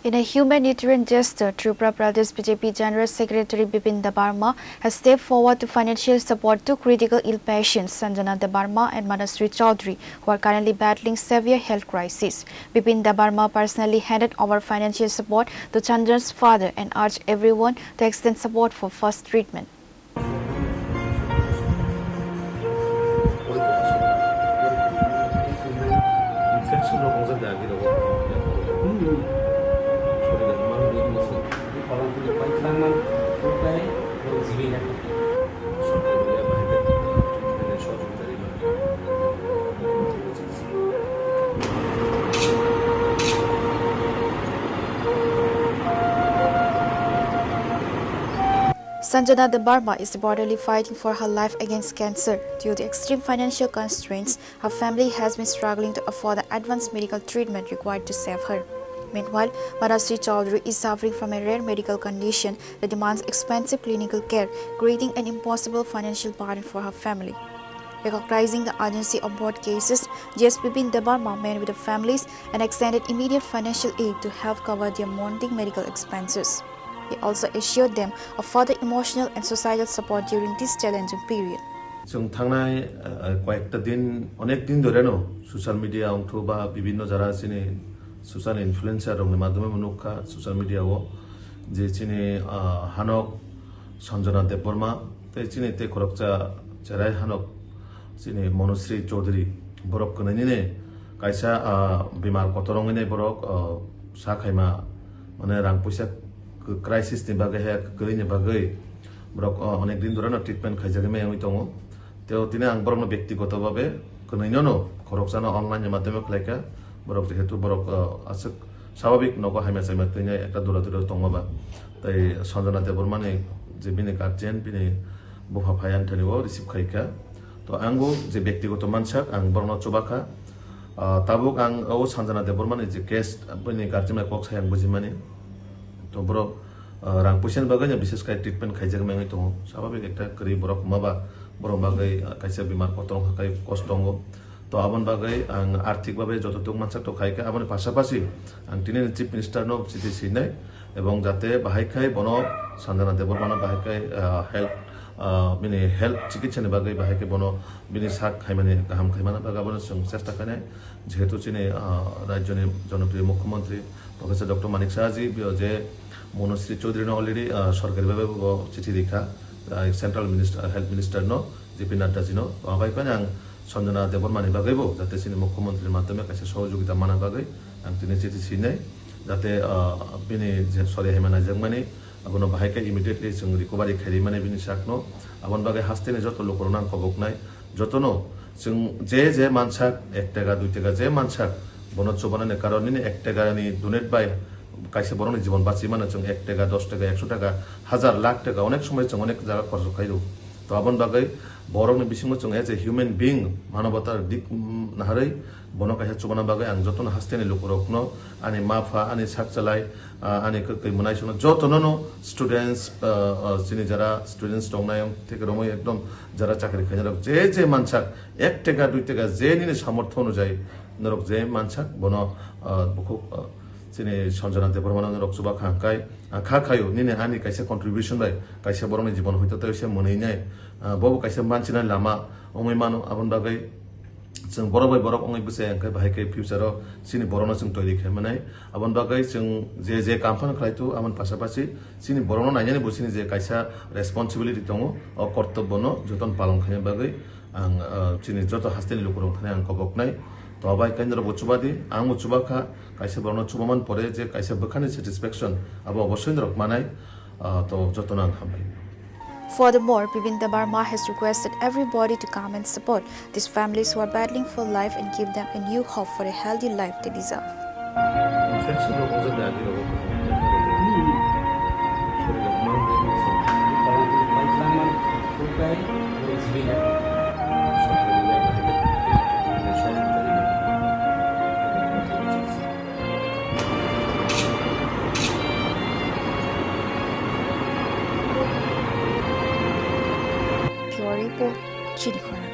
In a humanitarian gesture, Tripura Pradesh BJP General Secretary Bipin Debbarma has stepped forward to financial support to critical ill patients Sanjana Debbarma and Manashree Choudhury, who are currently battling severe health crisis. Bipin Debbarma personally handed over financial support to Sanjana's father and urged everyone to extend support for first treatment. Sanjana Debbarma is reportedly fighting for her life against cancer. Due to extreme financial constraints, her family has been struggling to afford the advanced medical treatment required to save her. Meanwhile, Manashree Choudhury is suffering from a rare medical condition that demands expensive clinical care, creating an impossible financial burden for her family. Recognizing the urgency of both cases, Bipin Debbarma met with the families and extended immediate financial aid to help cover their mounting medical expenses. He also assured them of further emotional and societal support during this challenging period. থানায় কয়েকটা দিন অনেক দিন ধরে social media অংশ বা বিভিন্ন যারা চিনি সোশ্যাল ইনফ্লুয়েন্সার মাধ্যমে মনুখা সোশ্যাল মিডিয়াও যে চিনি হানক সঞ্জনা দেববর্মা তাই চিনি তে খরকচা চেরাই হানক চিনি মনশ্রী চৌধুরী বরক কনেনিনে কাইসা বিমার কতরঙিনে বরক সাখাইমা মানে রাং পয়সা crisis ni bagai he koi ni bagai borok onek din dhore treatment khaijage me dong teo tine ang borok byaktigoto bhabe konoi no khoroksa no online ni madhyome khlaika borok jehetu borok asuk স্বাভাবিক নগো হাইমা সাইমা তৈনে একটা দূরা দূরা দংবা তাই Sanjana Debbarma ni যে বিনে guardian বিনে বফা ফায়ান থানিও receive খাইকা তো আঙ্গো যে ব্যক্তিগত মানসাক আং বর্ণ চবাখা তাবুক আং ও সঞ্জনা দেববর্মা ni যে কেস বিনে গার্জিয়ান কক সায়াং বুজিমানি তো বড় রাং পয়সার বাগানে বিশেষ করে ট্রিটমেন্ট খাইজাগ মেঙে তো স্বাভাবিক একটা করি বড় মাবা বড় বাগাই কাইসা বিমার কতরং হাকাই কষ্টঙ্গ তো আবন বাগাই আং আর্থিকভাবে যতটুক মানসা তো খাইকা আবন পাশাপাশি আং টিনের চিফ মিনিস্টার নো চিঠি সিনাই এবং যাতে বাহাইখাই বন সঞ্জনা দেববর্মা বাহাইখাই হেল্থ মানে হেল্থ চিকিৎসানি বাগাই বাহাইকে বন বিনি সাক খাইমানি গাহাম খাইমানা বাগা বন চেষ্টা খাইনাই যেহেতু চিনি রাজ্যনি জনপ্রিয় মুখ্যমন্ত্রী প্রফেসর ডক্টর মানিক শাহজি যে মনশ্রী চৌধুরী অলরেডি সরকারিভাবে চিঠি লেখা central minister health minister JP নাড্ডাজি আবাই কানে আং সঞ্জনা দেববর্মানি বাগাইব যাতে চিনি মুখ্যমন্ত্রীর মাধ্যমে কাছে সহযোগিতা মানা বাগাই আং তিনি চিঠি সিনাই যাতে বিনি সরি হেমানা জংমানি আবনো বাহাইকা ইমিডিয়েটলি जों রিকভারি খাইরি মানে বিনি সাকনো আবন বাগাই হাসতেনে যত লোকর নাম কবকনাই যতনো जों যে মানসাক 1 টাকা 2 টাকা যে মানসাক বনচ্চ বানানোর কারণে 1 টাকা নি ডোনেট বাই কাইসে বরণের জীবন বাঁচি মানে जों 1 টাকা 10 টাকা 100 টাকা হাজার লাখ টাকা অনেক সময় जों অনেক জায়গা খরচ খাইরো তো আবন বাগাই বরংনি বিসিংও जों এজ এ হিউম্যান বিং মানবতার দিক নাহাरै বন কাইসা চবানা বাগাই আং যতন হাসতেনে লোকরকনো আনি মাফা আনি সাকচালাই আনি কই মনাইছনো যতনো স্টুডেন্টস চিনি যারা স্টুডেন্টস দংনায় থেকে রমই একদম যারা চাকরি খাইনা যে মানসাক 1 টাকা 2 টাকা যে নিনে সামর্থ্য অনুযায়ী নরক যে মানসাক বন খুব চিনি সঞ্জনা দেববর্মা নরক চুবা খাংকাই খা খায়ো নিনে আনি কাইসা কন্ট্রিবিউশন বাই কাইসা বরংনি জীবন হইতো তো এসে মনেই নাই ববো কাইসা মানছিনা লামা অমই মানো আবন বাগাই जों बरबाय बरक अंगै बसे अंकै बाहायकै फ्यूचाराव सिनि बरनो जों तैरि खालामनाय आबन बागै जों जे कामफान खालायतु आमन पासापासि सिनि बरनो नायनानै बुसिनि जे कायसा रेसपन्सिबिलिटी दङ अ कर्तव्य न जतन पालन खायनो बागै आं सिनि जत हास्तेनि लोकरं थानाय आं कबकनाय तो अबाय केन्द्र बचुबादि आं उचुबाखा कायसा बरनो चुबामान परे जे कायसा बखानि सेटिसफेक्शन आबो अवश्य रक मानाय तो जतन आं खामबाय Furthermore, Bipin Debbarma has requested everybody to come and support these families who are battling for life and give them a new hope for a healthy life they deserve. Report, Chini, Khorang.